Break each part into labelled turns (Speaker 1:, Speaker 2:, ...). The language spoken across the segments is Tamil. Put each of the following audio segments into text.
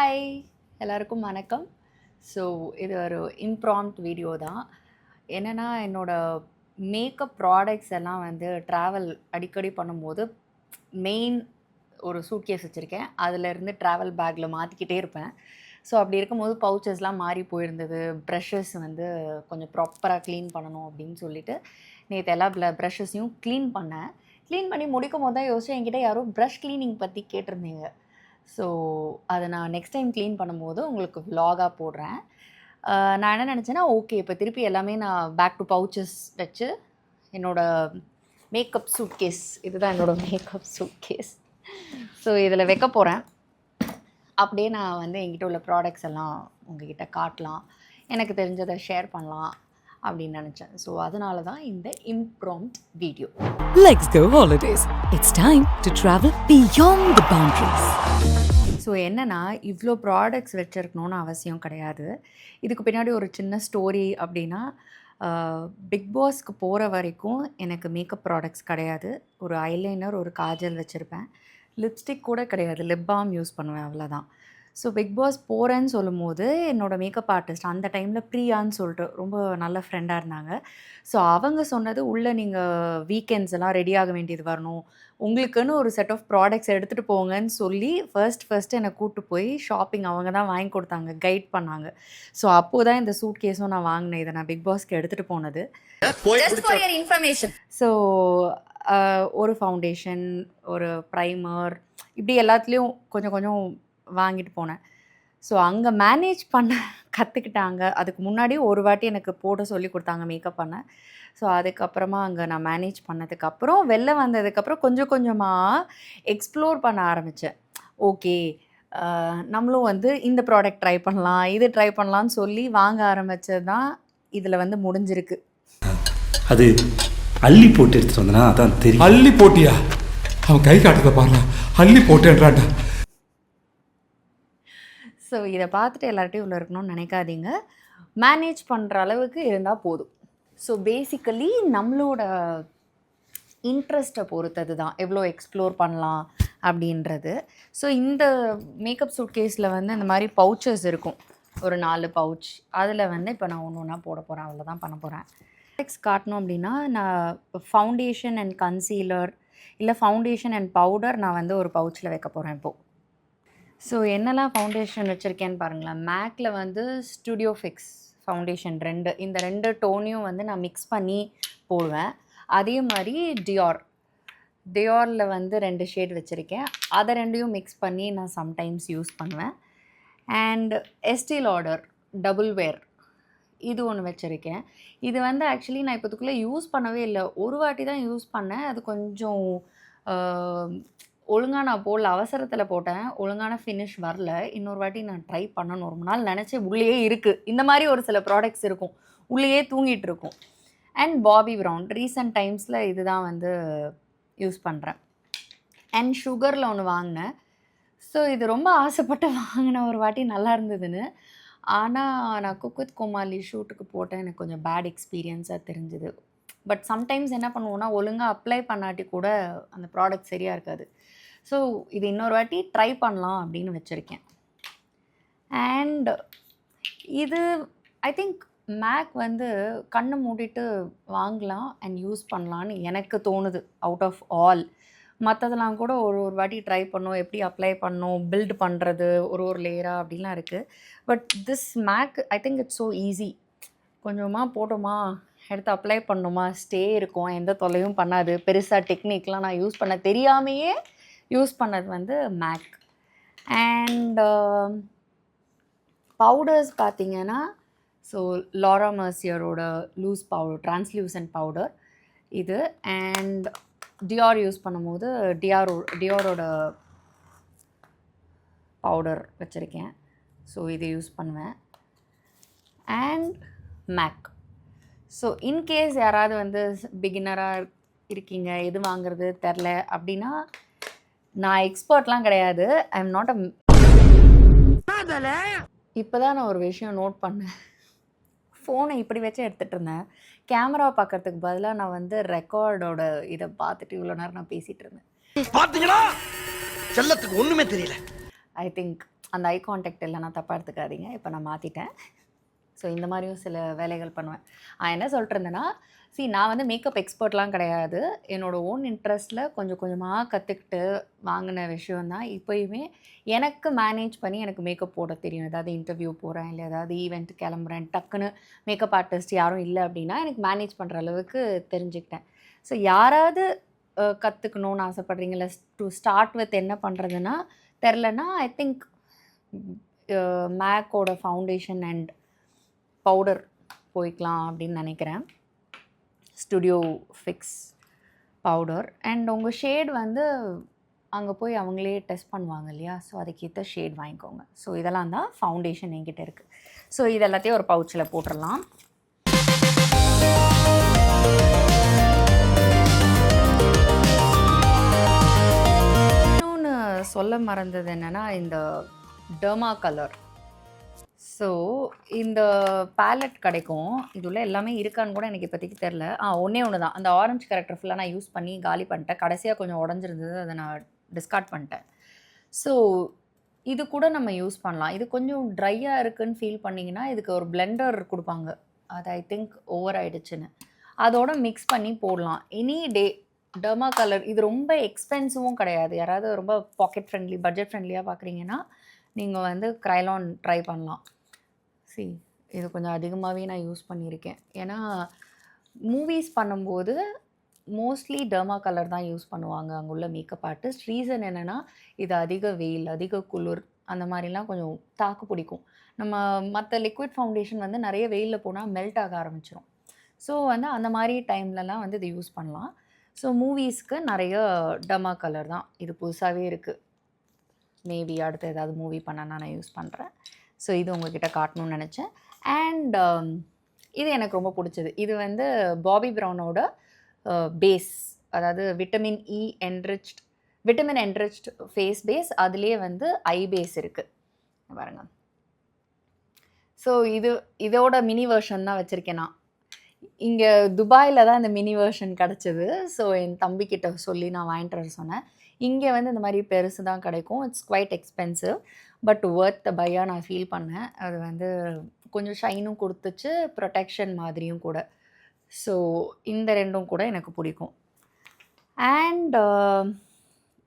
Speaker 1: ஹாய் எல்லாருக்கும் வணக்கம். ஸோ இது ஒரு இம்ப்ராம்ப்ட் வீடியோ தான். என்னென்னா என்னோடய மேக்கப் ப்ராடக்ட்ஸ் எல்லாம் வந்து ட்ராவல் அடிக்கடி பண்ணும்போது மெயின் ஒரு சூட்கேஸ் வச்சுருக்கேன். அதிலேருந்து ட்ராவல் பேக்கில் மாற்றிக்கிட்டே இருப்பேன். ஸோ அப்படி இருக்கும்போது பவுச்சஸ்லாம் மாறி போயிருந்தது. ப்ரஷஸ் வந்து கொஞ்சம் ப்ராப்பராக க்ளீன் பண்ணணும் அப்படின்னு சொல்லிட்டு நேற்று எல்லா ப்ரஷஸையும் க்ளீன் பண்ணேன். க்ளீன் பண்ணி முடிக்கும் போது தான் யோசிச்சேன், என்கிட்ட யாரோ ப்ரஷ் க்ளீனிங் பற்றி கேட்டிருந்தீங்க. ஸோ அதை நான் நெக்ஸ்ட் டைம் க்ளீன் பண்ணும்போது உங்களுக்கு விலாகாக போடுறேன். நான் என்ன நினச்சேன்னா, ஓகே இப்போ திருப்பி எல்லாமே நான் பேக் டு பவுச்சஸ் வச்சு என்னோடய மேக்கப் சூட்கேஸ், இதுதான் என்னோடய மேக்கப் சூட்கேஸ். ஸோ இதில் வைக்க போகிறேன். அப்படியே நான் வந்து என்கிட்ட உள்ள ப்ராடக்ட்ஸ் எல்லாம் உங்ககிட்ட காட்டலாம், எனக்கு தெரிஞ்சதை ஷேர் பண்ணலாம் அப்படின்னு நினச்சேன். ஸோ அதனால தான் இந்த இம்ப்ராம்ப்ட் video.
Speaker 2: Let's go holidays. It's time to travel beyond the boundaries.
Speaker 1: So என்னென்னா, இவ்வளோ ப்ராடக்ட்ஸ் வச்சுருக்கணுன்னு அவசியம் கிடையாது. இதுக்கு பின்னாடி ஒரு சின்ன ஸ்டோரி அப்படின்னா, பிக் பாஸ்க்கு போகிற வரைக்கும் எனக்கு மேக்கப் ப்ராடக்ட்ஸ் கிடையாது. ஒரு ஐலைனர், ஒரு காஜல் வச்சுருப்பேன். லிப்ஸ்டிக் கூட கிடையாது, லிப் பாம் யூஸ் பண்ணுவேன், அவ்வளோதான். ஸோ பிக் பாஸ் போகிறேன்னு சொல்லும்போது என்னோடய மேக்கப் ஆர்டிஸ்ட் அந்த டைமில் பிரியான்னு சொல்லிட்டு ரொம்ப நல்ல ஃப்ரெண்டாக இருந்தாங்க. ஸோ அவங்க சொன்னது, உள்ளே நீங்கள் வீக்கெண்ட்ஸ் எல்லாம் ரெடி ஆக வேண்டியது வரணும், உங்களுக்குன்னு ஒரு செட் ஆஃப் ப்ராடக்ட்ஸ் எடுத்துகிட்டு போங்கன்னு சொல்லி ஃபர்ஸ்ட்டு என்னை கூப்பிட்டு போய் ஷாப்பிங் அவங்க தான் வாங்கி கொடுத்தாங்க, கைட் பண்ணாங்க. ஸோ அப்போது தான் இந்த சூட் கேஸும் நான் வாங்கினேன். இதை நான் பிக் பாஸ்க்கு எடுத்துகிட்டு போனது. ஸோ ஒரு ஃபவுண்டேஷன், ஒரு ப்ரைமர், இப்படி எல்லாத்துலேயும் கொஞ்சம் கொஞ்சம் வாங்கிட்டு போனேன். ஸோ அங்கே மேனேஜ் பண்ண கற்றுக்கிட்டாங்க. அதுக்கு முன்னாடி ஒரு வாட்டி எனக்கு போட சொல்லி கொடுத்தாங்க மேக்கப் பண்ண. ஸோ அதுக்கப்புறமா அங்கே நான் மேனேஜ் பண்ணதுக்கப்புறம் வெளில வந்ததுக்கப்புறம் கொஞ்சம் கொஞ்சமாக எக்ஸ்ப்ளோர் பண்ண ஆரம்பித்தேன். ஓகே, நம்மளும் வந்து இந்த ப்ராடக்ட் ட்ரை பண்ணலாம், இது ட்ரை பண்ணலான்னு சொல்லி வாங்க ஆரம்பித்தது தான் இதில் வந்து முடிஞ்சிருக்கு.
Speaker 3: அது அள்ளி போட்டு எடுத்துகிட்டு வந்தனா அதான் தெரியும்.
Speaker 4: அள்ளி போட்டியா? அவன் கை காட்டுறத பாருங்க, அள்ளி போட்டேன்றான்டா.
Speaker 1: ஸோ இதை பார்த்துட்டு எல்லார்ட்டையும் உள்ள இருக்கணும்னு நினைக்காதீங்க. மேனேஜ் பண்ணுற அளவுக்கு இருந்தால் போதும். ஸோ பேசிக்கலி நம்மளோட இன்ட்ரெஸ்ட்டை பொறுத்தது தான் எவ்வளோ எக்ஸ்ப்ளோர் பண்ணலாம் அப்படின்றது. ஸோ இந்த மேக்கப் சூட்கேஸில் வந்து இந்த மாதிரி பவுச்சஸ் இருக்கும், ஒரு 4 பவுச். அதில் வந்து இப்போ நான் ஒன்று ஒன்றா போட போகிறேன், அவ்வளோதான் பண்ண போகிறேன். ப்ராடக்ட்ஸ் காட்டணும் அப்படின்னா, நான் ஃபவுண்டேஷன் அண்ட் கன்சீலர் இல்லை ஃபவுண்டேஷன் அண்ட் பவுடர் நான் வந்து ஒரு பவுச்சில் வைக்க போகிறேன் இப்போது. ஸோ என்னெல்லாம் ஃபவுண்டேஷன் வச்சுருக்கேன்னு பாருங்களேன். மேக்கில் வந்து ஸ்டுடியோ ஃபிக்ஸ் ஃபவுண்டேஷன் 2, இந்த 2 டோனையும் வந்து நான் மிக்ஸ் பண்ணி போடுவேன். அதே மாதிரி டியோரில் வந்து 2 ஷேட் வச்சுருக்கேன், அதை 2யும் மிக்ஸ் பண்ணி நான் சம்டைம்ஸ் யூஸ் பண்ணுவேன். அண்ட் எஸ்டீ லாடர் டபுள் வேர், இது ஒன்று வச்சுருக்கேன். இது வந்து ஆக்சுவலி நான் இப்போதுக்குள்ளே யூஸ் பண்ணவே இல்லை, ஒரு வாட்டி தான் யூஸ் பண்ணேன். அது கொஞ்சம் ஒழுங்காக நான் போடல, அவசரத்தில் போட்டேன், ஒழுங்கான ஃபினிஷ் வரல. இன்னொரு வாட்டி நான் ட்ரை பண்ணணும். ரொம்ப நாள் நினச்சேன், உள்ளேயே இருக்குது. இந்த மாதிரி ஒரு சில ப்ராடக்ட்ஸ் இருக்கும், உள்ளேயே தூங்கிட்டு இருக்கும். அண்ட் பாபி ப்ரௌன் ரீசெண்ட் டைம்ஸில் இது தான் வந்து யூஸ் பண்ணுறேன். அண்ட் சுகரில் ஒன்று வாங்கினேன். ஸோ இது ரொம்ப ஆசைப்பட்டு வாங்கின ஒரு வாட்டி, நல்லா இருந்ததுன்னு. ஆனால் நான் குக் வித் கோமாளி ஷூட்டுக்கு போட்டேன், எனக்கு கொஞ்சம் பேட் எக்ஸ்பீரியன்ஸாக தெரிஞ்சுது. பட் சம்டைம்ஸ் என்ன பண்ணுவோன்னா, ஒழுங்காக அப்ளை பண்ணாட்டி கூட அந்த ப்ராடக்ட் சரியாக இருக்காது. ஸோ இது இன்னொரு வாட்டி ட்ரை பண்ணலாம் அப்படின்னு வச்சுருக்கேன். அண்ட் இது ஐ திங்க் மேக் வந்து கண்ணை மூடிட்டு வாங்கலாம் அண்ட் யூஸ் பண்ணலான்னு எனக்கு தோணுது. அவுட் ஆஃப் ஆல் மற்றதெல்லாம் கூட ஒரு வாட்டி ட்ரை பண்ணோம், எப்படி அப்ளை பண்ணோம், பில்ட் பண்ணுறது ஒரு லேயராக அப்படிலாம் இருக்குது. But this make I think it's so easy. கொஞ்சமாக போட்டோமா, எடுத்து அப்ளை பண்ணணுமா, ஸ்டே இருக்கும், எந்த தொல்லையும் பண்ணாது. பெருசாக டெக்னிக்லாம் நான் யூஸ் பண்ண தெரியாமையே யூஸ் பண்ணது வந்து மேக். அண்ட் பவுடர்ஸ் பார்த்திங்கன்னா, ஸோ லாரா மர்சியரோட லூஸ் பவுடர், ட்ரான்ஸ்லூசன்ட் பவுடர் இது. அண்ட் டியோர் யூஸ் பண்ணும்போது டியோரோட பவுடர் வச்சுருக்கேன். ஸோ இது யூஸ் பண்ணுவேன். And MAC. ஸோ இன்கேஸ் யாராவது வந்து பிகினராக இருக்கீங்க, எது வாங்குறது தெரில அப்படின்னா, நான் எக்ஸ்பர்ட்லாம் கிடையாது. ஐ எம் நாட் இப்போ தான் நான் ஒரு விஷயம் நோட் பண்ணேன். ஃபோனை இப்படி வச்சு எடுத்துகிட்டு இருந்தேன், கேமரா பார்க்கறதுக்கு பதிலாக நான் வந்து ரெக்கார்டோட இதை பார்த்துட்டு இவ்வளோ நேரம் நான் பேசிகிட்டு இருந்தேன்.
Speaker 5: பார்த்தீங்களா, செல்லத்துக்கு ஒன்றுமே தெரியல.
Speaker 1: ஐ திங்க் அந்த ஐ கான்டாக்ட் இல்லைனா தப்பாக எடுத்துக்காதீங்க. இப்போ நான் மாற்றிட்டேன். ஸோ இந்த மாதிரியும் சில வேலைகள் பண்ணுவேன். என்ன சொல்லிட்டுருந்தேன்னா, நான் வந்து மேக்கப் எக்ஸ்பர்ட்லாம் கிடையாது. என்னோடய ஓன் இன்ட்ரெஸ்ட்டில் கொஞ்சம் கொஞ்சமாக கற்றுக்கிட்டு வாங்கின விஷயம் தான். இப்போயுமே எனக்கு மேனேஜ் பண்ணி எனக்கு மேக்கப் போட தெரியும். ஏதாவது இன்டர்வியூ போகிறேன், இல்லை ஏதாவது ஈவெண்ட் கிளம்புறேன், டக்குன்னு மேக்கப் ஆர்டிஸ்ட் யாரும் இல்லை அப்படின்னா எனக்கு மேனேஜ் பண்ணுற அளவுக்கு தெரிஞ்சுக்கிட்டேன். ஸோ யாராவது கற்றுக்கணுன்னு ஆசைப்பட்றீங்க, இல்லை டு ஸ்டார்ட் வித் என்ன பண்ணுறதுன்னா தெரிலனா, ஐ திங்க் மேக்கோட ஃபவுண்டேஷன் அண்ட் பவுடர் போய்க்கலாம் அப்படின்னு நினைக்கிறேன். ஸ்டுடியோ ஃபிக்ஸ் பவுடர் அண்ட் உங்கள் ஷேட் வந்து அங்கே போய் அவங்களே டெஸ்ட் பண்ணுவாங்க இல்லையா? ஸோ அதுக்கேற்ற ஷேட் வாங்கிக்கோங்க. ஸோ இதெல்லாம் தான் ஃபவுண்டேஷன் என்கிட்ட இருக்குது. ஸோ இது எல்லாத்தையும் ஒரு பவுச்சில் போட்டுடலாம். இன்னொன்று சொல்ல மறந்தது என்னென்னா, இந்த டெர்மா கலர். ஸோ இந்த பேலட் கிடைக்கும். இதுள்ள எல்லாமே இருக்கான்னு கூட எனக்கு இப்போதைக்கு தெரில. ஒன்றே ஒன்று தான். அந்த ஆரஞ்சு கேரக்டர் ஃபுல்லாக நான் யூஸ் பண்ணி காலி பண்ணிட்டேன். கடைசியாக கொஞ்சம் உடஞ்சிருந்தது, அதை நான் டிஸ்கார்ட் பண்ணிட்டேன். ஸோ இது கூட நம்ம யூஸ் பண்ணலாம். இது கொஞ்சம் ட்ரையாக இருக்குதுன்னு ஃபீல் பண்ணிங்கன்னா இதுக்கு ஒரு பிளெண்டர் கொடுப்பாங்க. அது ஐ திங்க் ஓவர் ஆகிடுச்சுன்னு. அதோட மிக்ஸ் பண்ணி போடலாம். எனி டே டெர்மா கலர் இது ரொம்ப எக்ஸ்பென்சிவும் கிடையாது. யாராவது ரொம்ப பாக்கெட் ஃப்ரெண்ட்லி, பட்ஜெட் ஃப்ரெண்ட்லியாக பார்க்குறீங்கன்னா நீங்கள் வந்து க்ரைலான் ட்ரை பண்ணலாம். இது கொஞ்சம் அதிகமாகவே நான் யூஸ் பண்ணியிருக்கேன். ஏன்னா மூவிஸ் பண்ணும்போது மோஸ்ட்லி டெர்மா கலர் தான் யூஸ் பண்ணுவாங்க அங்கே உள்ள மேக்கப் ஆர்டிஸ்ட். ரீசன் என்னென்னா, இது அதிக வெயில், அதிக குளிர் அந்த மாதிரிலாம் கொஞ்சம் தாக்கு பிடிக்கும். நம்ம மற்ற லிக்விட் ஃபவுண்டேஷன் வந்து நிறைய வெயிலில் போனால் மெல்ட் ஆக ஆரம்பிச்சிடும். ஸோ வந்து அந்த மாதிரி டைம்லலாம் வந்து இது யூஸ் பண்ணலாம். ஸோ மூவிஸ்க்கு நிறைய டெர்மா கலர் தான். இது புதுசாகவே இருக்குது. மேபி அடுத்து ஏதாவது மூவி பண்ணனா நான் யூஸ் பண்ணுறேன். ஸோ இது உங்ககிட்ட காட்டணும்னு நினச்சேன். அண்ட் இது எனக்கு ரொம்ப பிடிச்சது. இது வந்து பாபி ப்ரௌனோட பேஸ், அதாவது விட்டமின் என்ரிச்ட் ஃபேஸ் பேஸ். அதுலேயே வந்து ஐ பேஸ் இருக்குது பாருங்க. ஸோ இதோட மினி வெர்ஷன் தான் வச்சுருக்கேன் நான். இங்கே துபாயில் தான் இந்த மினி வெர்ஷன் கிடச்சிது. ஸோ என் தம்பிக்கிட்ட சொல்லி நான் வாங்கிட்டு வர சொன்னேன். இங்கே வந்து இந்த மாதிரி பெருசு தான் கிடைக்கும். It's quite expensive, but worth the பையாக நான் ஃபீல் பண்ணேன். அது வந்து கொஞ்சம் ஷைனும் கொடுத்துச்சு, ப்ரொடெக்ஷன் மாதிரியும் கூட. ஸோ இந்த ரெண்டும் கூட எனக்கு பிடிக்கும். அண்ட்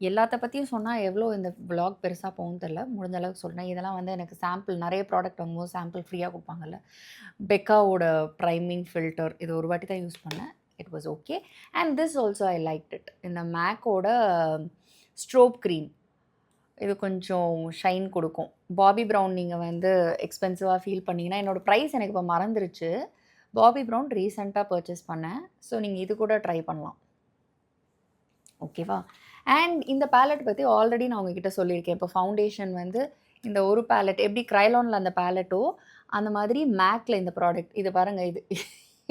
Speaker 1: எல்லாத்த பற்றியும் சொன்னால் எவ்வளோ இந்த vlog பெருசாக போகும் தெரில. முடிஞ்ச அளவுக்கு சொல்கிறேன். இதெல்லாம் வந்து எனக்கு சாம்பிள், நிறைய ப்ராடக்ட் வாங்கும்போது சாம்பிள் ஃப்ரீயாக கொடுப்பாங்கல்ல. பெக்காவோட ப்ரைமிங் ஃபில்டர் இது ஒரு வாட்டி தான் யூஸ் பண்ணேன். It was okay. And this also I like it. இந்த மேக்கோட ஸ்ட்ரோப் க்ரீம் இது கொஞ்சம் ஷைன் கொடுக்கும். பாபி ப்ரௌன் நீங்கள் வந்து எக்ஸ்பென்சிவாக ஃபீல் பண்ணிங்கன்னா, என்னோடய ப்ரைஸ் எனக்கு இப்போ மறந்துருச்சு. பாபி ப்ரௌன் ரீசெண்டாக பர்ச்சேஸ் பண்ணேன். ஸோ நீங்கள் இது கூட ட்ரை பண்ணலாம். ஓகேவா? அண்ட் இந்த பேலட் பற்றி ஆல்ரெடி நான் உங்ககிட்ட சொல்லியிருக்கேன். இப்போ ஃபவுண்டேஷன் வந்து இந்த ஒரு பேலட் எப்படி க்ரைலானில் அந்த பேலட்டோ அந்த மாதிரி மேக்கில் இந்த ப்ராடக்ட் இது பாருங்கள்.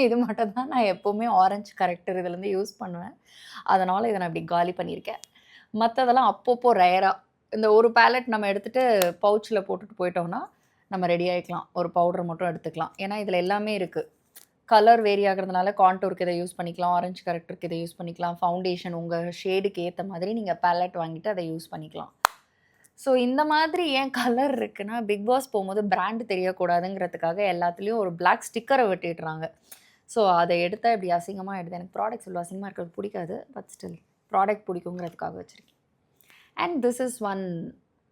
Speaker 1: இது மட்டும் தான் நான் எப்போவுமே ஆரஞ்சு கரெக்டர் இதுலேருந்து யூஸ் பண்ணுவேன். அதனால் இதை நான் இப்படி காலி பண்ணியிருக்கேன். மற்றதெல்லாம் அப்பப்போ ரேராக இந்த ஒரு பேலட் நம்ம எடுத்துகிட்டு பவுச்சில் போட்டுட்டு போயிட்டோம்னா நம்ம ரெடி ஆகிக்கலாம். ஒரு பவுடர் மட்டும் எடுத்துக்கலாம். ஏன்னா இதில் எல்லாமே இருக்குது. கலர் வேரி ஆகிறதுனால கான்டூருக்கு இதை யூஸ் பண்ணிக்கலாம், ஆரஞ்சு கரெக்டருக்கு இதை யூஸ் பண்ணிக்கலாம், ஃபவுண்டேஷன் உங்கள் ஷேடுக்கு ஏற்ற மாதிரி நீங்கள் பேலட் வாங்கிட்டு அதை யூஸ் பண்ணிக்கலாம். ஸோ இந்த மாதிரி ஏன் கலர் இருக்குன்னா, பிக் பாஸ் போகும்போது பிராண்டு தெரியக்கூடாதுங்கிறதுக்காக எல்லாத்துலேயும் ஒரு பிளாக் ஸ்டிக்கரை வெட்டிடுறாங்க. ஸோ அதை எடுத்தால் இப்படி அசிங்கமாக எடுத்து, எனக்கு ப்ராடக்ட்ஸ் இவ்வளோ அசிங்கமாக இருக்கிறது பிடிக்காது, பட் ஸ்டில் ப்ராடக்ட் பிடிக்குங்கிறதுக்காக வச்சுருக்கேன். And this is one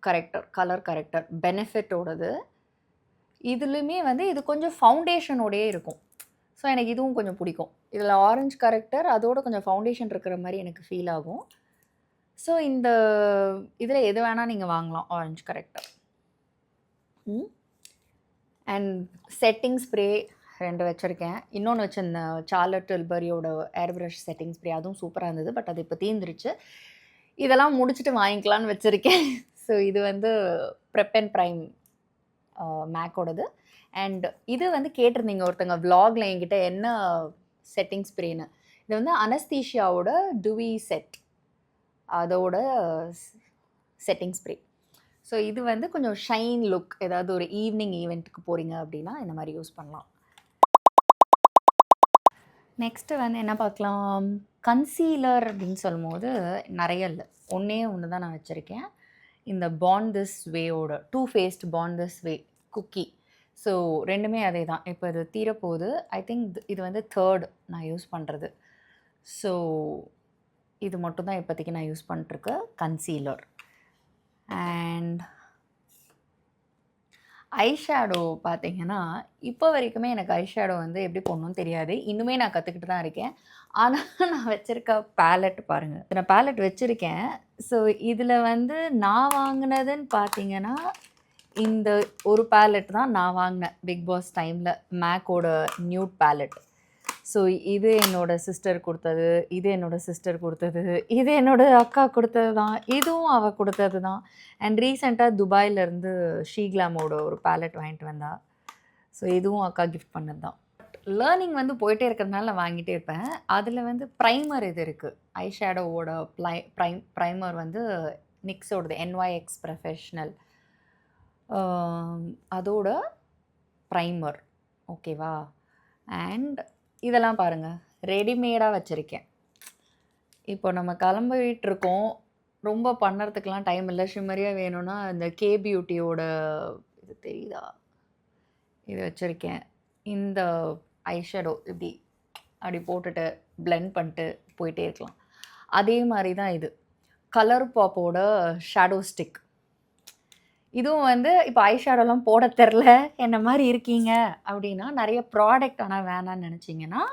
Speaker 1: corrector, colour corrector பெனிஃபிட்டோடது. இதுலேயுமே வந்து இது கொஞ்சம் ஃபவுண்டேஷனோடையே இருக்கும். ஸோ எனக்கு இதுவும் கொஞ்சம் பிடிக்கும். இதில் ஆரஞ்சு கரெக்டர் அதோட கொஞ்சம் ஃபவுண்டேஷன் இருக்கிற மாதிரி எனக்கு ஃபீல் ஆகும். ஸோ இந்த இதில் எது வேணால் நீங்கள் வாங்கலாம். Orange character and setting spray 2 வச்சுருக்கேன். இன்னொன்று வச்சுருந்தேன், சார்லட் டில்பரியோட ஏர் ப்ரஷ் செட்டிங் ஸ்ப்ரே. அதுவும் சூப்பராக இருந்தது, பட் அது இப்போ தீர்ந்துருச்சு. இதெல்லாம் முடிச்சுட்டு வாங்கிக்கலான்னு வச்சுருக்கேன். ஸோ இது வந்து ப்ரெப் அண்ட் ப்ரைம் மேக்கோடது. அண்ட் இது வந்து கேட்டிருந்தீங்க ஒருத்தங்க vlogல என்கிட்ட என்ன செட்டிங் ஸ்ப்ரேன்னு. இது வந்து அனஸ்தீஷியாவோட டுவி செட், அதோட செட்டிங் ஸ்ப்ரே. ஸோ இது வந்து கொஞ்சம் ஷைன் லுக், ஏதாவது ஒரு ஈவினிங் ஈவெண்ட்டுக்கு போகிறீங்க அப்படின்னா இந்த மாதிரி யூஸ் பண்ணலாம். நெக்ஸ்ட்டு வந்து என்ன பார்க்கலாம், கன்சீலர் அப்படின்னு சொல்லும்போது நிறைய இல்லை, ஒன்றே ஒன்று தான் நான் வச்சுருக்கேன். இந்த பாண்ட் திஸ் வேயோட டூ ஃபேஸ்ட் பாண்ட் திஸ் வே குக்கி. ஸோ ரெண்டுமே அதே தான். இப்போ இது தீரப்போகுது. ஐ திங்க் இது வந்து தேர்ட் நான் யூஸ் பண்ணுறது. ஸோ இது மட்டும் தான் இப்போதைக்கு நான் யூஸ் பண்ணிட்டுருக்க கன்சீலர். அண்ட் ஐ ஷேடோ பார்த்தீங்கன்னா, இப்போ வரைக்குமே எனக்கு ஐ ஷேடோ வந்து எப்படி போடணும்னு தெரியாது. இன்னுமே நான் கற்றுக்கிட்டு தான் இருக்கேன். ஆனால் நான் வச்சுருக்க பேலட் பாருங்கள். நான் பேலட் வச்சுருக்கேன். ஸோ இதில் வந்து நான் வாங்கினதுன்னு பார்த்தீங்கன்னா, இந்த ஒரு பேலட் தான் நான் வாங்கினேன் பிக் பாஸ் டைமில். மேக்கோட நியூட் பேலட். ஸோ இது என்னோட சிஸ்டர் கொடுத்தது, இது என்னோட சிஸ்டர் கொடுத்தது, இது என்னோட அக்கா கொடுத்தது தான், இதுவும் அவள் கொடுத்தது தான். அண்ட் ரீசெண்டாக துபாயிலேருந்து ஷீக்லாமோட ஒரு பேலட் வாங்கிட்டு வந்தா. ஸோ இதுவும் அக்கா கிஃப்ட் பண்ணது தான். லேர்னிங் வந்து போயிட்டே இருக்கிறதுனால நான் வாங்கிட்டே இருப்பேன். அதில் வந்து ப்ரைமர் இது இருக்குது. ஐ ஷேடோவோட ப்ரைமர் வந்து நிக்ஸோடது NYX ப்ரொஃபஷ்னல். அதோட ப்ரைமர் ஓகேவா. அண்ட் இதெல்லாம் பாருங்கள், ரெடிமேடாக வச்சுருக்கேன். இப்போ நம்ம கிளம்பிகிட்ருக்கோம், ரொம்ப பண்ணுறதுக்கெலாம் டைம் இல்லை. ஷிம்மரியாக வேணும்னா இந்த கே பியூட்டியோட இது தெரியுதா, இது வச்சுருக்கேன். இந்த ஐஷேடோ இப்படி அப்படி போட்டுட்டு பிளெண்ட் பண்ணிட்டு போயிட்டே இருக்கலாம். அதே மாதிரி தான் இது கலர் பாப்போட ஷேடோ ஸ்டிக். இதுவும் வந்து இப்போ ஐ ஷேடோலாம் போட தெரில என்ன மாதிரி இருக்கீங்க அப்படின்னா, நிறைய ப்ராடக்ட் ஆனால் வேணான்னு நினச்சிங்கன்னா,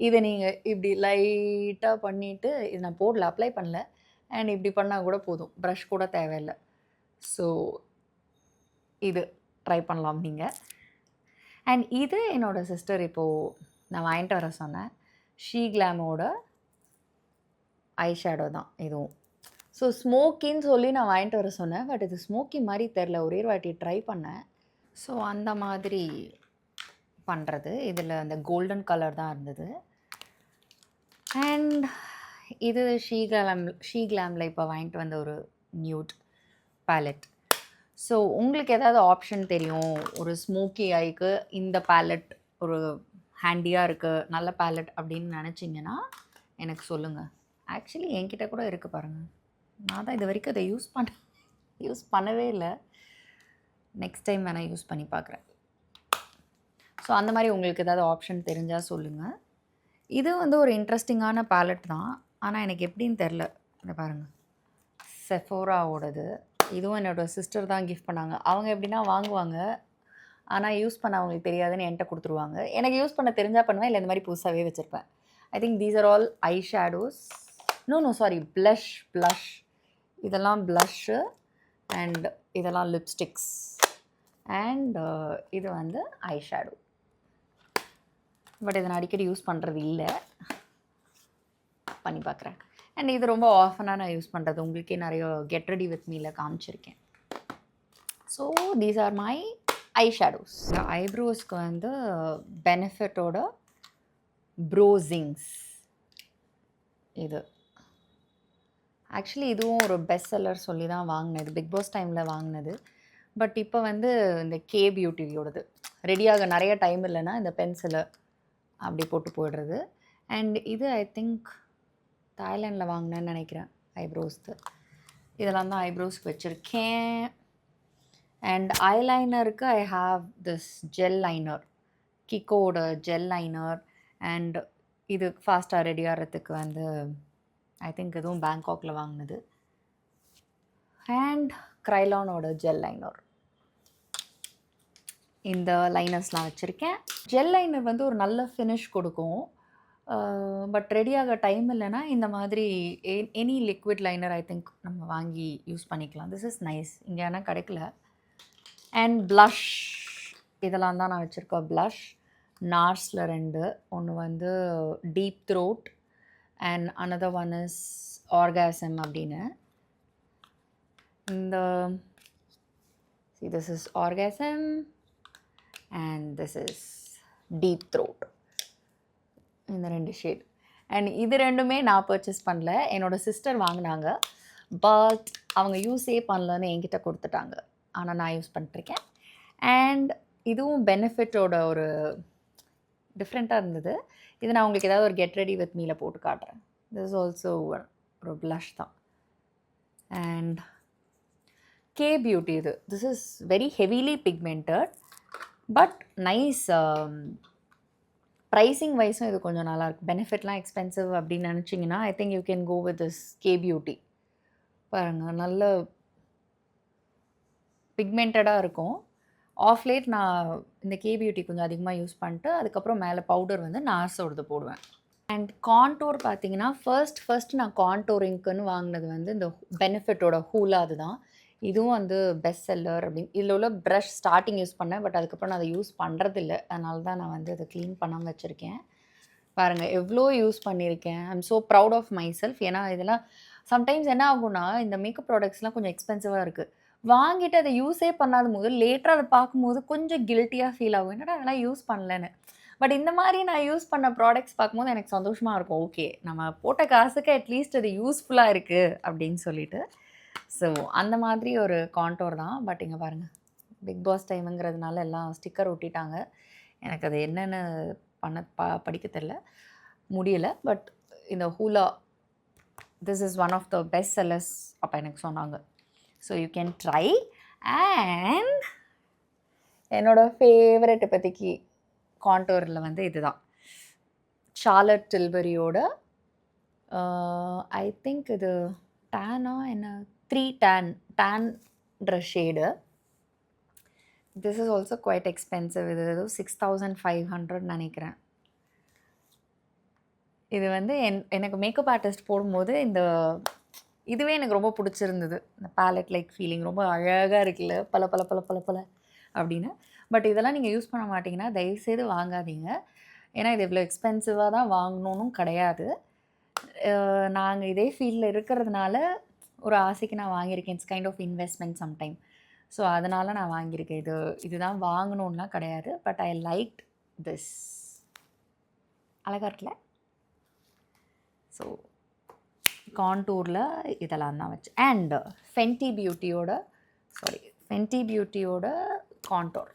Speaker 1: இதை நீங்கள் இப்படி லைட்டாக பண்ணிவிட்டு, இது நான் போடல, அப்ளை பண்ணல, அண்ட் இப்படி பண்ணால் கூட போதும், ப்ரஷ் கூட தேவையில்லை. ஸோ இது ட்ரை பண்ணலாம் நீங்கள். அண்ட் இது என்னோடய சிஸ்டர் இப்போது நான் வாங்கிட்டு வர சொன்னேன். ஷீக்லாமோட ஐ ஷேடோ தான் இதுவும். ஸோ ஸ்மோக்கின்னு சொல்லி நான் வாங்கிட்டு வர சொன்னேன். பட் இது ஸ்மோக்கி மாதிரி தெரில, ஒரே வாட்டி ட்ரை பண்ணேன். ஸோ அந்த மாதிரி பண்ணுறது. இதில் அந்த கோல்டன் கலர் தான் இருந்தது. அண்ட் இது ஷீக்லாமில் இப்போ வாங்கிட்டு வந்த ஒரு நியூட் பேலட். ஸோ உங்களுக்கு ஏதாவது ஆப்ஷன் தெரியும், ஒரு ஸ்மோக்கி ஐக்கு இந்த பேலட் ஒரு ஹேண்டியாக இருக்குது, நல்ல பேலட் அப்படின்னு நினச்சிங்கன்னா எனக்கு சொல்லுங்கள். ஆக்சுவலி என்கிட்ட கூட இருக்குது பாருங்கள். நான் தான் இது வரைக்கும் அதை யூஸ் பண்ணவே இல்லை. நெக்ஸ்ட் டைம் வேணால் யூஸ் பண்ணி பார்க்குறேன். ஸோ அந்த மாதிரி உங்களுக்கு ஏதாவது ஆப்ஷன் தெரிஞ்சால் சொல்லுங்கள். இது வந்து ஒரு இன்ட்ரெஸ்டிங்கான பேலட் தான், ஆனால் எனக்கு எப்படின்னு தெரில. இதை பாருங்கள், செஃபோராவோடது. இதுவும் என்னோடய சிஸ்டர் தான் கிஃப்ட் பண்ணாங்க. அவங்க எப்படின்னா வாங்குவாங்க, ஆனால் யூஸ் பண்ண அவங்களுக்கு தெரியாதுன்னு என்கிட்ட கொடுத்துருவாங்க. எனக்கு யூஸ் பண்ண தெரிஞ்சால் பண்ணுவேன், இல்லை இந்த மாதிரி புதுசாகவே வச்சுருப்பேன். I think these are all eye shadows. No sorry, blush. இதெல்லாம் ப்ளஷ்ஷு அண்ட் இதெல்லாம் லிப்ஸ்டிக்ஸ். அண்ட் இது வந்து ஐ ஷேடோ. பட் இதை நான் அடிக்கடி யூஸ் பண்ணுறது இல்லை, பண்ணி பார்க்குறேன். அண்ட் இது ரொம்ப ஆஃபனாக நான் யூஸ் பண்ணுறது, உங்களுக்கே நிறைய கெட் ரெடி வித் மீல காமிச்சிருக்கேன். So these are my I shadows. இந்த ஐப்ரோஸ்க்கு வந்து பெனிஃபிட்டோட ப்ரோசிங்ஸ். இது ஆக்சுவலி இதுவும் ஒரு பெஸ்ட் செல்லர் சொல்லி தான் வாங்கினது, பிக் பாஸ் டைமில் வாங்கினது. பட் இப்போ வந்து இந்த கே பியூட்டியோடது ரெடியாக நிறைய டைம் இல்லைன்னா இந்த பென்சிலை அப்படி போட்டு போயிடுறது. அண்ட் இது ஐ திங்க் தாய்லாண்டில் வாங்கினேன்னு நினைக்கிறேன் ஐப்ரோஸ்க்கு. இதெல்லாம் தான் ஐப்ரோஸ்க்கு வச்சுருக்கேன். அண்ட் ஐலைனருக்கு I have this gel liner, கிக்கோட ஜெல் லைனர். அண்ட் இது ஃபாஸ்ட்டாக ரெடி ஆகிறதுக்கு வந்து ஐ திங்க் இதுவும் பேங்காக்கில் வாங்கினது. அண்ட் க்ரைலானோட ஜெல் லைனர். இந்த லைனர்ஸ்லாம் வச்சுருக்கேன். ஜெல் லைனர் வந்து ஒரு நல்ல ஃபினிஷ் கொடுக்கும். பட் ரெடியாக டைம் இல்லைன்னா இந்த மாதிரி any liquid liner I think நம்ம வாங்கி யூஸ் பண்ணிக்கலாம். This is nice. இங்கே ஆனால் கிடைக்கல. அண்ட் ப்ளஷ், இதெல்லாம் தான் நான் வச்சுருக்கேன். ப்ளஷ் நார்ஸில் 2, ஒன்று வந்து deep throat and another one is orgasm அப்படின்னு. இந்த see this is orgasm and this is deep throat. இந்த 2 ஷேட். அண்ட் இது ரெண்டுமே நான் பர்ச்சேஸ் பண்ணல, என்னோடய சிஸ்டர் வாங்கினாங்க. பட் அவங்க யூஸே பண்ணலன்னு என்கிட்ட கொடுத்துட்டாங்க, ஆனால் நான் யூஸ் பண்ணிட்டுருக்கேன். அண்ட் இதுவும் பெனிஃபிட்டோட ஒரு டிஃப்ரெண்ட்டாக இருந்தது. இது நான் உங்களுக்கு ஏதாவது ஒரு கெட் ரெடி வித் மீல போட்டு காட்டுறேன். திஸ் இஸ் ஆல்சோ ஒரு ப்ளஷ் தான். அண்ட் கே பியூட்டி இது. This is very heavily pigmented but nice. Pricing வைஸும் இது கொஞ்சம் நல்லாயிருக்கு. பெனிஃபிட்லாம் எக்ஸ்பென்சிவ் அப்படின்னு நினச்சிங்கன்னா I think you can go with this K beauty. பாருங்கள், நல்ல பிக்மெண்டடாக இருக்கும். ஆஃப் லேட் நான் இந்த கே பியூட்டி கொஞ்சம் அதிகமாக யூஸ் பண்ணிட்டு அதுக்கப்புறம் மேலே பவுடர் வந்து நார்ஸோடது போடுவேன். அண்ட் கான்டோர் பார்த்தீங்கன்னா ஃபர்ஸ்ட் நான் கான்டோரிங்க்குன்னு வாங்கினது வந்து இந்த பெனிஃபிட்டோட ஹூலா. அதுதான். இதுவும் வந்து பெஸ்ட் செல்லர் அப்படின்னு. இதில் உள்ள ப்ரஷ் ஸ்டார்டிங் யூஸ் பண்ணேன், பட் அதுக்கப்புறம் நான் அதை யூஸ் பண்ணுறதில்ல. அதனால தான் நான் வந்து அதை க்ளீன் பண்ணாமல் வச்சுருக்கேன். பாருங்கள் எவ்வளோ யூஸ் பண்ணியிருக்கேன். I am so proud of myself. ஏன்னா இதெல்லாம் சம்டைம்ஸ் என்ன ஆகும்னா இந்த மேக்கப் ப்ராடக்ட்ஸ்லாம் கொஞ்சம் எக்ஸ்பென்சிவாக இருக்குது. வாங்கிட்டு அதை யூஸே பண்ணாத போது லேட்டராக அதை பார்க்கும்போது கொஞ்சம் கில்ட்டியாக ஃபீல் ஆகும், என்னடா அதெல்லாம் யூஸ் பண்ணலன்னு. பட் இந்த மாதிரி நான் யூஸ் பண்ண ப்ராடக்ட்ஸ் பார்க்கும்போது எனக்கு சந்தோஷமாக இருக்கும். ஓகே, நம்ம போட்ட காசுக்கு அட்லீஸ்ட் அது யூஸ்ஃபுல்லாக இருக்குது அப்படின்னு சொல்லிட்டு. ஸோ அந்த மாதிரி ஒரு கான்டோர் தான். பட் இங்கே பாருங்கள், பிக் பாஸ் டைமுங்கிறதுனால எல்லாம் ஸ்டிக்கர் ஒட்டிட்டாங்க. எனக்கு அது என்னென்னு படிக்க தெரில, முடியலை. பட் இந்த Hoola this is one of the best sellers அப்போ எனக்கு சொன்னாங்க. So you can try. And என்னோடய ஃபேவரட் இப்போதைக்கு கான்டோரில் வந்து இதுதான், சார்லட் டில்பரியோட ஐ திங்க் இது டேனா என்ன 3 டேன்ற shade. This is also quite expensive. இது ஏதோ 6500 நினைக்கிறேன். இது வந்து எனக்கு மேக்கப் ஆர்டிஸ்ட் போடும்போது இந்த இதுவே எனக்கு ரொம்ப பிடிச்சிருந்தது. இந்த பேலட் லைக் ஃபீலிங் ரொம்ப அழகாக இருக்குல்ல, பல பல பல பல பல அப்படின்னு. பட் இதெல்லாம் நீங்கள் யூஸ் பண்ண மாட்டிங்கன்னா தயவுசெய்து வாங்காதீங்க. ஏன்னா இது இவ்வளோ எக்ஸ்பென்சிவாக தான் வாங்கணும்னும் கிடையாது. நாங்கள் இதே ஃபீல்டில் இருக்கிறதுனால ஒரு ஆசைக்கு நான் வாங்கியிருக்கேன். It's kind of investment sometime. So அதனால் நான் வாங்கியிருக்கேன். இதுதான் வாங்கணுன்னா கிடையாது. But I like this. அழகாக இருக்குல்ல? ஸோ கான்டூரில் இதெல்லாம் தான் வச்சு. அண்ட் ஃபென்டி பியூட்டியோட கான்டோர்.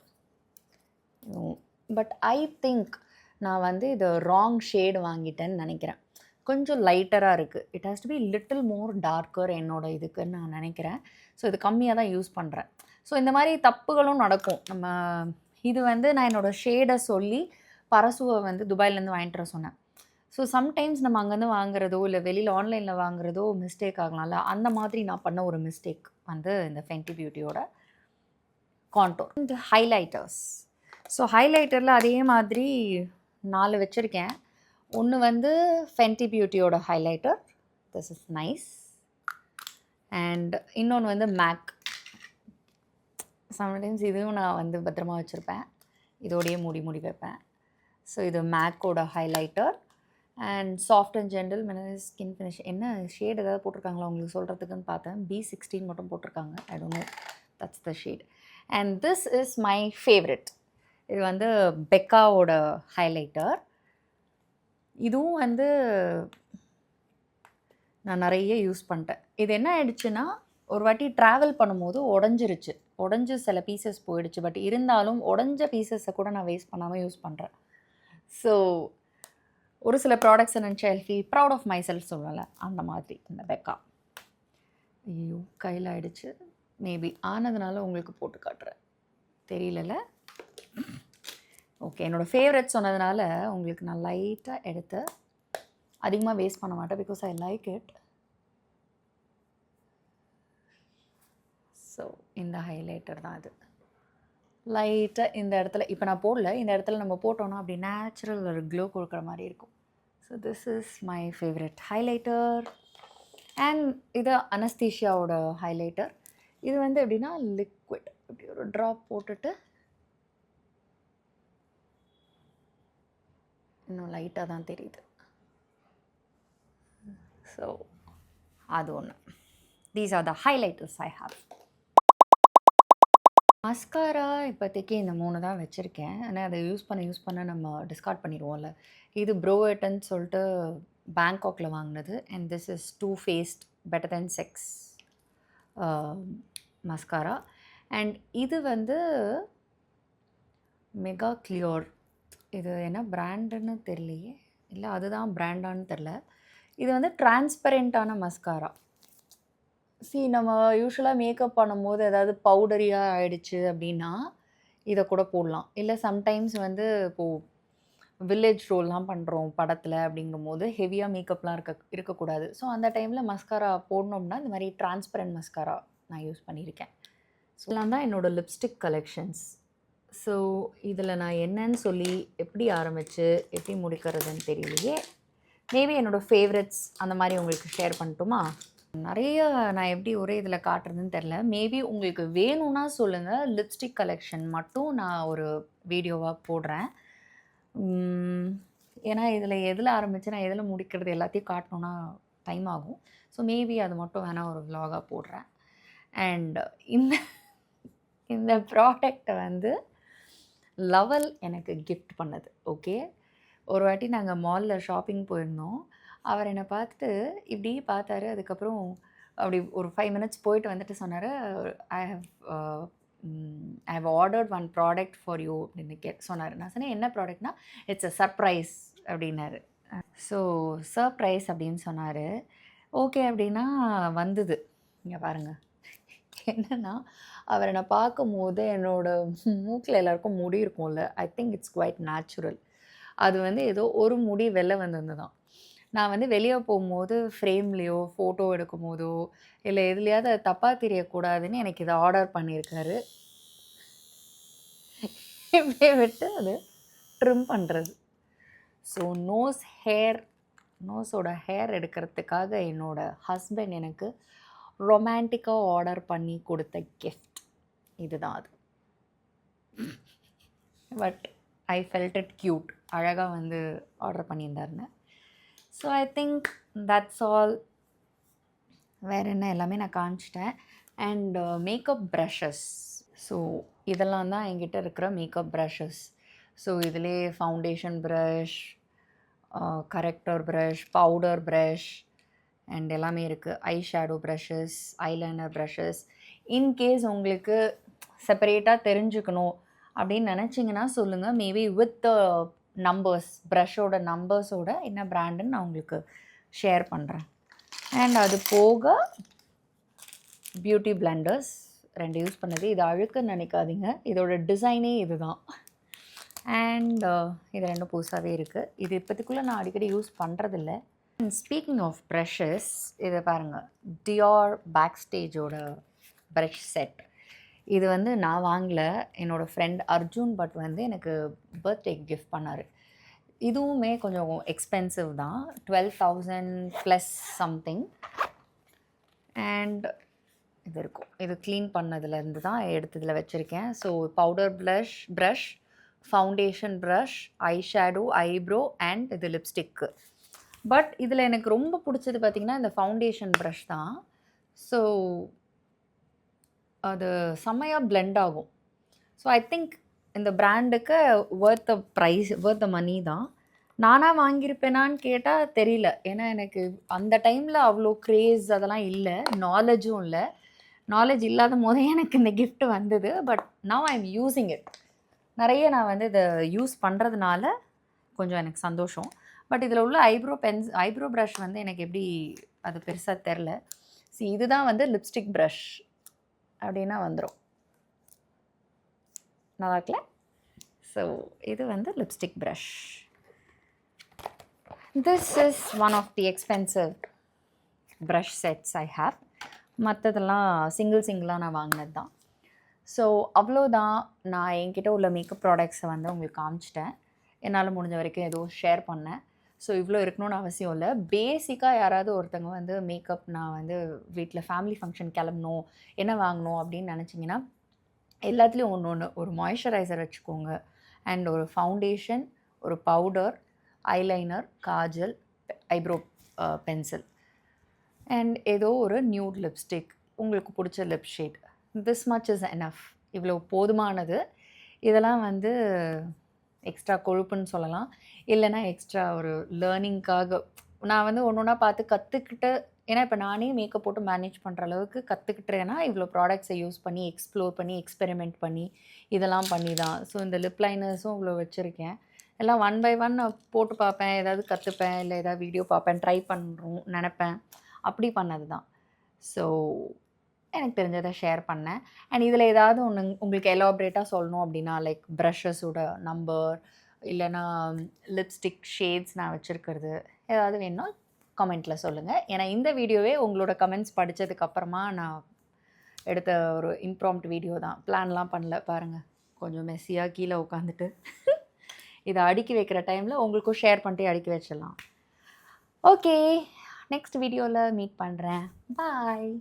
Speaker 1: பட் ஐ திங்க் நான் வந்து இது ராங் ஷேடு வாங்கிட்டேன்னு நினைக்கிறேன். கொஞ்சம் லைட்டராக இருக்குது. It has to be little more darker என்னோட இதுக்குன்னு நான் நினைக்கிறேன். ஸோ இது கம்மியாக தான் யூஸ் பண்ணுறேன். ஸோ இந்த மாதிரி தப்புகளும் நடக்கும். நம்ம இது வந்து நான் என்னோடய ஷேடை சொல்லி பரசுவை வந்து துபாயிலேருந்து வாங்கிட்டு வர சொன்னேன். ஸோ சம்டைம்ஸ் நம்ம அங்கேருந்து வாங்குறதோ இல்லை வெளியில் ஆன்லைனில் வாங்குறதோ மிஸ்டேக் ஆகலாம்ல. அந்த மாதிரி நான் பண்ண ஒரு மிஸ்டேக் வந்து இந்த ஃபென்டி பியூட்டியோட கான்டோர். And highlighters. ஸோ ஹைலைட்டரில் அதே மாதிரி 4 வச்சுருக்கேன். ஒன்று வந்து ஃபென்டி பியூட்டியோட highlighter, this is nice. And இன்னொன்று வந்து மேக். சம்டைம்ஸ் இதுவும் நான் வந்து பத்திரமா வச்சுருப்பேன், இதோடையே மூடி வைப்பேன். ஸோ இது மேக்கோட highlighter. And soft and gentle mineral skin finish. என்ன ஷேட் ஏதாவது போட்டிருக்காங்களா உங்களுக்கு சொல்கிறதுக்குன்னு பார்த்தேன். B16 மட்டும் போட்டிருக்காங்க. I don't know, that's the shade. And this is my favourite. இது வந்து பெக்காவோட ஹைலைட்டர். இதுவும் வந்து நான் நிறைய யூஸ் பண்ணிட்டேன். இது என்ன ஆயிடுச்சுன்னா ஒரு வாட்டி ட்ராவல் பண்ணும்போது உடஞ்சி சில பீசஸ் போயிடுச்சு. பட் இருந்தாலும் உடஞ்ச பீசஸை கூட நான் வேஸ்ட் பண்ணாமல் யூஸ் பண்ணுறேன். ஸோ ஒரு சில ப்ராடக்ட்ஸை நினச்சி I feel proud of myself சொல்லலை, அந்த மாதிரி இந்த பெக்கா. ஐயோ கையில் ஆயிடுச்சு. மேபி ஆனதுனால உங்களுக்கு போட்டு காட்டுறேன், தெரியலல்ல. ஓகே, என்னோடய ஃபேவரட் சொன்னதுனால உங்களுக்கு நான் லைட்டாக எடுத்து அதிகமாக வேஸ்ட் பண்ண மாட்டேன், because I like it. So இந்த ஹைலைட்டர் தான் அது. லைட்டாக இந்த இடத்துல இப்போ நான் போடல, இந்த இடத்துல நம்ம போட்டோன்னா அப்படி நேச்சுரல் ஒரு க்ளோ கொடுக்குற மாதிரி இருக்கும். So this is my favourite highlighter. And இது அனஸ்தீஷியாவோட ஹைலைட்டர். இது வந்து எப்படின்னா லிக்விட், இப்படி ஒரு ட்ராப் போட்டுட்டு இன்னும் லைட்டாக தான் தெரியுது. ஸோ அது ஒன்று. These are the highlighters I have. Mascara இப்போதைக்கு இந்த 3 தான் வச்சுருக்கேன். ஆனால் அதை யூஸ் பண்ண நம்ம டிஸ்கார்ட் பண்ணிடுவோம்ல. இது ப்ரோவேட்டன்னு சொல்லிட்டு பேங்காக்கில் வாங்கினது. And this is Too Faced better then sex mascara. And இது வந்து மெகா கிளியோர். இது என்ன பிராண்டுன்னு தெரியலையே, இல்லை அதுதான் பிராண்டான்னு தெரில. இது வந்து டிரான்ஸ்பரண்ட்டான மஸ்காரா. நம்ம யூசுவலாக மேக்கப் பண்ணும்போது ஏதாவது பவுடரியாக ஆயிடுச்சு அப்படின்னா இதை கூட போடலாம். இல்லை சம்டைம்ஸ் வந்து இப்போது வில்லேஜ் ரோல்லாம் பண்ணுறோம் படத்தில் அப்படிங்கும்போது ஹெவியாக மேக்கப்லாம் இருக்கக்கூடாது. ஸோ அந்த டைமில் மஸ்காரா போடணும்னா இந்த மாதிரி டிரான்ஸ்பரண்ட் மஸ்காரா நான் யூஸ் பண்ணியிருக்கேன். ஸோ இதெல்லாம் தான் என்னோடய லிப்ஸ்டிக் கலெக்ஷன்ஸ். ஸோ இதில் நான் என்னன்னு சொல்லி எப்படி ஆரம்பித்து எப்படி முடிக்கிறதுன்னு தெரியலையே. மேபி என்னோடய ஃபேவரட்ஸ் அந்த மாதிரி உங்களுக்கு ஷேர் பண்ணட்டுமா? நிறைய நான் எப்படி ஒரே இதில் காட்டுறதுன்னு தெரில. மேபி உங்களுக்கு வேணும்னா சொல்லுங்கள். லிப்ஸ்டிக் கலெக்ஷன் மட்டும் நான் ஒரு வீடியோவாக போடுறேன். ஏன்னா இதில் எதில் ஆரம்பித்து நான் எதில் முடிக்கிறது எல்லாத்தையும் காட்டணுன்னா டைம் ஆகும். ஸோ மேபி அது மட்டும் வேணால் ஒரு விலாகாக போடுறேன். அண்ட் இந்த இந்த ப்ராடக்டை வந்து லவல் எனக்கு கிஃப்ட் பண்ணது. ஓகே, ஒரு வாட்டி நாங்கள் மாலில் ஷாப்பிங் போயிருந்தோம். அவர் என்னை பார்த்துட்டு இப்படி பார்த்தாரு. அதுக்கப்புறம் அப்படி ஒரு 5 மினிட்ஸ் போயிட்டு வந்துட்டு சொன்னார், I have ordered one product for you அப்படின்னு சொன்னார். நான் சொன்னேன் என்ன ப்ராடக்ட்னா, இட்ஸ் அ சர்ப்ரைஸ் அப்படின்னாரு. ஸோ சர்ப்ரைஸ் அப்படின்னு சொன்னார். ஓகே அப்படின்னா வந்தது. இங்கே பாருங்கள், என்னென்னா அவர் என்னை பார்க்கும்போது என்னோடய மூக்கில் எல்லாருக்கும் முடி இருக்கும்ல, I think it's quite natural. அது வந்து ஏதோ ஒரு முடி வெளில வந்திருந்து தான். நான் வந்து வெளியே போகும்போது ஃப்ரேம்லேயோ ஃபோட்டோ எடுக்கும் போதோ இல்லை எதுலையாவது அது தப்பாக தெரியக்கூடாதுன்னு எனக்கு இதை ஆர்டர் பண்ணியிருக்காரு. இப்படியே விட்டு அது ட்ரிம் பண்ணுறது. ஸோ நோஸோட ஹேர் எடுக்கிறதுக்காக என்னோடய ஹஸ்பண்ட் எனக்கு ரொமான்டிக்காக ஆர்டர் பண்ணி கொடுத்த கிஃப்ட் இதுதான் அது. But I felt it cute. அழகாக வந்து ஆர்டர் பண்ணியிருந்தாருன்னு. So I think that's all. வேறு என்ன, எல்லாமே நான் காமிச்சிட்டேன். And makeup brushes. ஸோ இதெல்லாம் தான் என்கிட்ட இருக்கிற மேக்கப் ப்ரஷஸ். ஸோ இதிலே foundation brush, corrector brush, powder brush and எல்லாமே இருக்குது. Eye shadow brushes, eyeliner brushes. In case உங்களுக்கு செப்பரேட்டாக தெரிஞ்சுக்கணும் அப்படின்னு நினச்சிங்கன்னா சொல்லுங்கள். மேபி வித் த நம்பர்ஸ், ப்ரஷோட நம்பர்ஸோட என்ன பிராண்டுன்னு நான் உங்களுக்கு ஷேர் பண்ணுறேன். அண்ட் அது போக பியூட்டி பிளெண்டர்ஸ் 2 யூஸ் பண்ணது. இது அழுக்குன்னு நினைக்காதீங்க, இதோட டிசைனே இது தான். அண்ட் இது 2 புதுசாகவே இருக்குது. இது இப்போதுக்குள்ளே நான் அடிக்கடி யூஸ் பண்ணுறதில்ல. ஸ்பீக்கிங் ஆஃப் ப்ரஷஸ், இதை பாருங்கள், டியோர் பேக் ஸ்டேஜோட ப்ரஷ் செட். இது வந்து நான் வாங்கலை, என்னோடய ஃப்ரெண்ட் அர்ஜுன் பட் வந்து எனக்கு பர்த்டே கிஃப்ட் பண்ணார். இதுவுமே கொஞ்சம் எக்ஸ்பென்சிவ் தான், 12,000 ப்ளஸ் சம்திங். அண்ட் இது இருக்கும், இது க்ளீன் பண்ணதுலேருந்து தான் எடுத்ததில் வச்சுருக்கேன். So powder brush, foundation brush, eye shadow, eyebrow and இது லிப்ஸ்டிக்கு. பட் இதில் எனக்கு ரொம்ப பிடிச்சது பார்த்திங்கன்னா இந்த ஃபவுண்டேஷன் ப்ரஷ் தான். ஸோ அது செம்மையாக பிளெண்ட் ஆகும். ஸோ ஐ திங்க் இந்த பிராண்டுக்கு வர்த் த ப்ரைஸ், வர்த் த மனி தான். நானாக வாங்கியிருப்பேனான்னு கேட்டால் தெரியல. ஏன்னா எனக்கு அந்த டைமில் அவ்வளோ க்ரேஸ் அதெல்லாம் இல்லை, நாலேஜும் இல்லை. நாலேஜ் இல்லாத போதே எனக்கு இந்த கிஃப்ட் வந்தது. But now I am using it. நிறைய நான் வந்து இதை யூஸ் பண்ணுறதுனால கொஞ்சம் எனக்கு சந்தோஷம். பட் இதில் உள்ள ஐப்ரோ ப்ரஷ் வந்து எனக்கு எப்படி அது பெருசாக தெரில. இதுதான் வந்து லிப்ஸ்டிக் ப்ரஷ் அப்படின்னா வந்துடும், நல்லா இருக்குல்ல? ஸோ இது வந்து lipstick brush. This is one of the expensive brush sets I have. மற்றதெல்லாம் சிங்கிளாக நான் வாங்கினது தான். ஸோ அவ்வளோதான். நான் என்கிட்ட உள்ள மேக்கப் ப்ராடக்ட்ஸை வந்து உங்களுக்கு காமிச்சிட்டேன். என்னால் முடிஞ்ச வரைக்கும் ஏதோ ஷேர் பண்ணேன். ஸோ இவ்வளோ இருக்கணும்னு அவசியம் இல்லை. பேசிக்காக யாராவது ஒருத்தங்க வந்து மேக்கப், நான் வந்து வீட்டில் ஃபேமிலி ஃபங்க்ஷன் கிளம்பணும், என்ன வாங்கணும் அப்படின்னு நினச்சிங்கன்னா எல்லாத்துலேயும் ஒன்று, ஒரு மாய்ஸ்சரைசர் வச்சுக்கோங்க. அண்ட் ஒரு ஃபவுண்டேஷன், ஒரு powder, eyeliner, Kajal, eyebrow pencil and ஏதோ ஒரு நியூட் லிப்ஸ்டிக், உங்களுக்கு பிடிச்ச lip shade. This much is enough. இவ்வளோ போதுமானது. இதெல்லாம் வந்து எக்ஸ்ட்ரா கொழுப்புன்னு சொல்லலாம், இல்லைனா எக்ஸ்ட்ரா ஒரு லேர்னிங்காக நான் வந்து ஒன்று ஒன்றா பார்த்து கற்றுக்கிட்டு. ஏன்னா இப்போ நானே மேக்கப் போட்டு மேனேஜ் பண்ணுற அளவுக்கு கற்றுக்கிட்டுறேன்னா இவ்வளோ ப்ராடக்ட்ஸை யூஸ் பண்ணி எக்ஸ்ப்ளோர் பண்ணி எக்ஸ்பெரிமெண்ட் பண்ணி இதெல்லாம் பண்ணி தான். ஸோ இந்த லிப் லைனர்ஸும் இவ்வளோ வச்சுருக்கேன். எல்லாம் 1 by 1 நான் போட்டு பார்ப்பேன், ஏதாவது கற்றுப்பேன், இல்லை ஏதாவது வீடியோ பார்ப்பேன், ட்ரை பண்ணுறோம் நினப்பேன், அப்படி பண்ணது தான். ஸோ எனக்கு தெரிஞ்சதை ஷேர் பண்ணேன். அண்ட் இதில் ஏதாவது ஒன்று உங்களுக்கு எலாபரேட்டாக சொல்லணும் அப்படின்னா, லைக் ப்ரஷஸோட நம்பர் இல்லைன்னா லிப்ஸ்டிக் ஷேட்ஸ் நான் வச்சுருக்கிறது ஏதாவது வேணும்னா கமெண்ட்டில் சொல்லுங்கள். ஏன்னா இந்த வீடியோவே உங்களோட கமெண்ட்ஸ் படித்ததுக்கப்புறமா நான் எடுத்த ஒரு இம்ப்ராம்ப்ட் வீடியோ தான். பிளான்லாம் பண்ணல பாருங்கள். கொஞ்சம் மெஸ்ஸியாக கீழே உட்காந்துட்டு இதை அடுக்கி வைக்கிற டைமில் உங்களுக்கும் ஷேர் பண்ணிட்டு அடுக்கி வச்சிடலாம். ஓகே, நெக்ஸ்ட் வீடியோவில் மீட் பண்ணுறேன். பாய்.